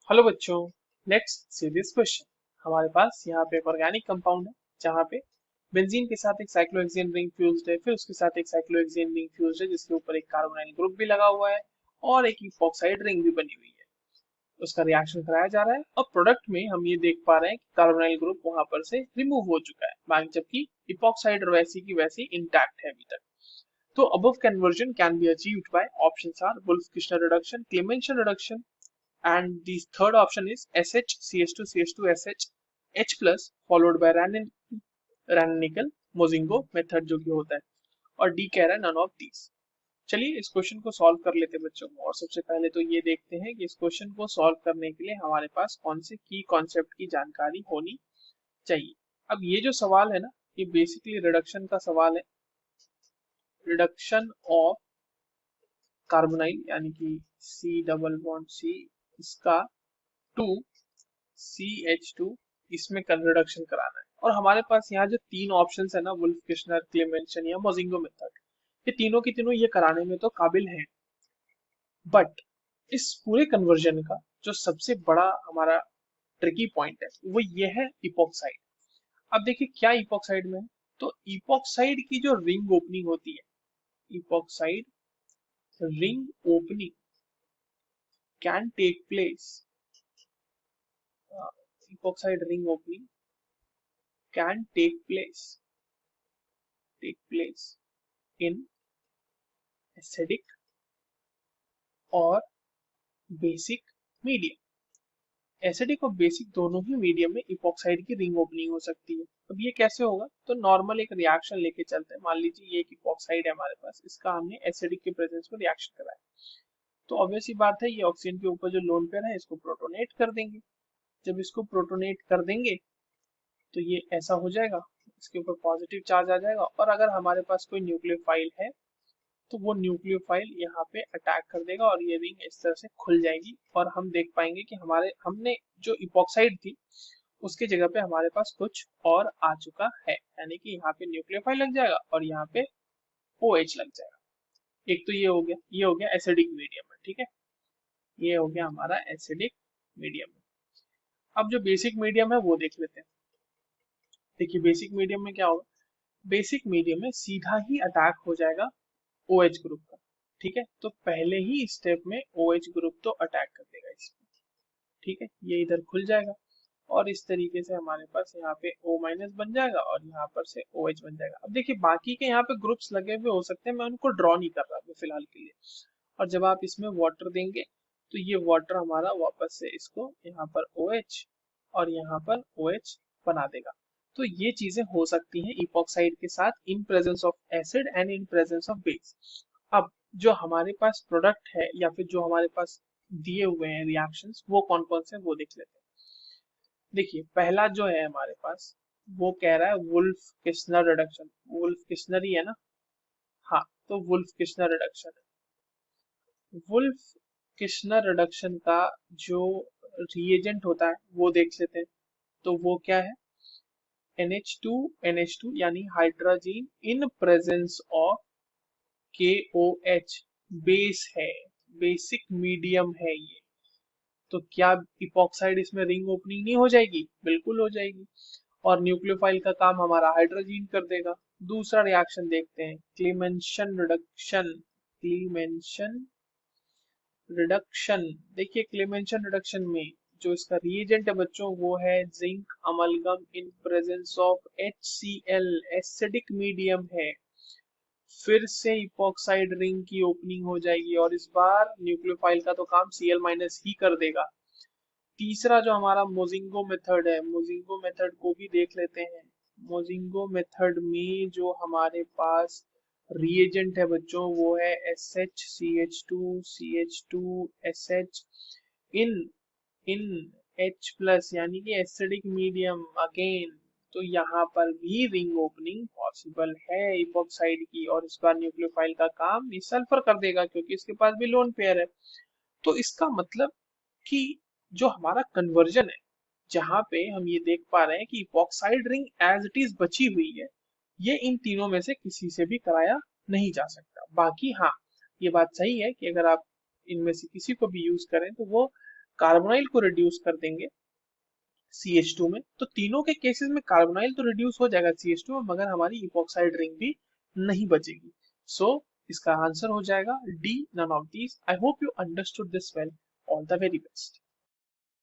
Hello बच्चों, let's see this question. हमारे पास यहाँ पे एक ऑर्गेनिक कंपाउंड है जहाँ पे बेंजीन के साथ एक साइक्लोहेक्सेन रिंग फ्यूज्ड है, फिर उसके साथ एक साइक्लोहेक्सेन रिंग फ्यूज्ड है जिसके ऊपर एक कार्बोनाइल ग्रुप भी लगा हुआ है और एक इपॉक्साइड रिंग भी बनी हुई है। उसका रिएक्शन कराया जा रहा है और प्रोडक्ट में हम ये देख पा रहे हैं कि कार्बोनाइल ग्रुप वहां पर से रिमूव हो चुका है, बाकी जबकि इपॉक्साइड वैसी की वैसी इंटैक्ट है अभी तक। तो above conversion can be achieved by options are Wolff-Kishner reduction, Clemenson reduction, and the third option is SH CH2 CH2 SH H plus followed by Rann-Nichols Mozingo method जो कि होता है, और डी कह रहा है नन ऑफ दीज। चलिए इस क्वेश्चन को सॉल्व कर लेते हैं बच्चों। और सबसे पहले तो ये देखते हैं कि इस क्वेश्चन को सॉल्व करने के लिए हमारे पास कौन से की कॉन्सेप्ट की जानकारी होनी चाहिए। अब ये जो सवाल है ना, ये बेसिकली रिडक्शन का सवाल है। रिडक्शन ऑफ कार्बोनाइल यानी कि सी डबल बॉन्ड सी, इसका टू CH2, इसमें रिडक्शन कराना है। और हमारे पास यहाँ जो तीन ऑप्शंस है ना, वुल्फ किश्नर क्लेमेंसन या मोजिंगो मेथड, ये तीनों की तीनों ये कराने में तो काबिल हैं। बट इस पूरे कन्वर्जन का जो सबसे बड़ा हमारा ट्रिकी पॉइंट है वो ये है इपॉक्साइड। अब देखिए क्या इपॉक्साइड में है। तो इपॉक्साइड की जो रिंग ओपनिंग होती है, epoxide ring opening can take place, epoxide ring opening can take place in acidic और बेसिक मीडियम। एसिडिक और बेसिक दोनों ही मीडियम में इपॉक्साइड की रिंग ओपनिंग हो सकती है। अब ये कैसे होगा, तो नॉर्मल एक रिएक्शन लेके चलते हैं। मान लीजिए ये एक इपॉक्साइड है हमारे पास, इसका हमने एसिडिक के प्रेजेंस में रिएक्शन कराया, तो ऑब्वियस सी बात है ये ऑक्सीजन के ऊपर जो लोन पेयर है इसको प्रोटोनेट कर देंगे। जब इसको प्रोटोनेट कर देंगे तो ये ऐसा हो जाएगा, इसके ऊपर पॉजिटिव चार्ज आ जाएगा। और अगर हमारे पास कोई न्यूक्लियोफाइल है तो वो न्यूक्लियोफाइल यहाँ पे अटैक कर देगा और ये रिंग इस तरह से खुल जाएगी और हम देख पाएंगे कि हमने जो इपॉक्साइड थी उसकी जगह पे हमारे पास कुछ और आ चुका है, यानी कि यहाँ पे न्यूक्लियोफाइल लग जाएगा और यहाँ पे OH लग जाएगा। एक तो ये हो गया, ये हो गया एसिडिक मीडियम में, ठीक है, ये हो गया हमारा एसिडिक मीडियम में। अब जो बेसिक मीडियम है वो देख लेते हैं। देखिए बेसिक मीडियम में क्या होगा, बेसिक मीडियम में सीधा ही अटैक हो जाएगा OH ग्रुप का, ठीक है। तो पहले ही स्टेप में OH ग्रुप तो अटैक कर देगा इसमें, ठीक है, ये इधर खुल जाएगा और इस तरीके से हमारे पास यहाँ पे O माइनस बन जाएगा और यहाँ पर से OH बन जाएगा। अब देखिए बाकी के यहाँ पे ग्रुप्स लगे हुए हो सकते हैं, मैं उनको ड्रॉ नहीं कर रहा अभी फिलहाल के लिए। और जब आप इसमें वाटर देंगे तो ये वाटर हमारा वापस से इसको यहाँ पर OH और यहाँ पर OH बना देगा। तो ये चीजें हो सकती हैं इपॉक्साइड के साथ in presence of acid and in presence of base. अब जो हमारे पास प्रोडक्ट है या फिर जो हमारे पास दिए हुए हैं रिएक्शंस, वो कौन कौन से वो देख लेते हैं। देखिए पहला जो है हमारे पास वो कह रहा है Wolff Kishner reduction. Wolff Kishner ही है ना, हाँ, तो वुल्फ किश्नर रिडक्शन है। वुल्फ किश्नर रिडक्शन का जो रिएजेंट होता है वो देख लेते हैं। तो वो क्या है, NH2 यानी hydrogen in presence of KOH, base है, बेसिक मीडियम है ये। तो क्या इपॉक्साइड इसमें रिंग ओपनिंग नहीं हो जाएगी, बिल्कुल हो जाएगी। और न्यूक्लियोफाइल का काम हमारा हाइड्रोजन कर देगा। दूसरा रिएक्शन देखते हैं, क्लीमेंशन रिडक्शन। क्लीमेंशन रिडक्शन, देखिए क्लीमेंशन रिडक्शन में जो इसका रिएजेंट है बच्चों वो है zinc amalgam in presence of HCl, acidic medium है। फिर से इपॉक्साइड रिंग की ओपनिंग हो जाएगी और इस बार न्यूक्लियोफाइल का तो काम Cl माइनस ही कर देगा। तीसरा जो हमारा मोजिंगो मेथड है, मोजिंगो मेथड को भी देख लेते हैं। मोजिंगो मेथड में जो हमारे पास रिएजेंट है बच्चों वो है SH CH2 इन इन H प्लस, यानी कि एसिडिक मीडियम अगेन। तो यहाँ पर भी रिंग ओपनिंग पॉसिबल है इपॉक्साइड की और इस बार न्यूक्लियोफाइल का काम ये सल्फर कर देगा क्योंकि इसके पास भी लोन पेयर है। तो इसका मतलब कि जो हमारा कन्वर्जन है, जहां पे हम ये देख पा रहे हैं कि epoxide ring as it is बची हुई है, ये इन तीनों में से किसी से भी कराया नहीं जा सकता। बाकी हाँ, ये बात सही है कि अगर आप इनमें से किसी को भी यूज करें तो वो कार्बोनाइल को रिड्यूस कर देंगे CH2 में, तो तीनों के केसेस में कार्बोनाइल तो रिड्यूस हो जाएगा CH2 में, मगर हमारी इपॉक्साइड रिंग भी नहीं बचेगी। सो इसका आंसर हो जाएगा D, none of these. I hope you understood this well. All the very best.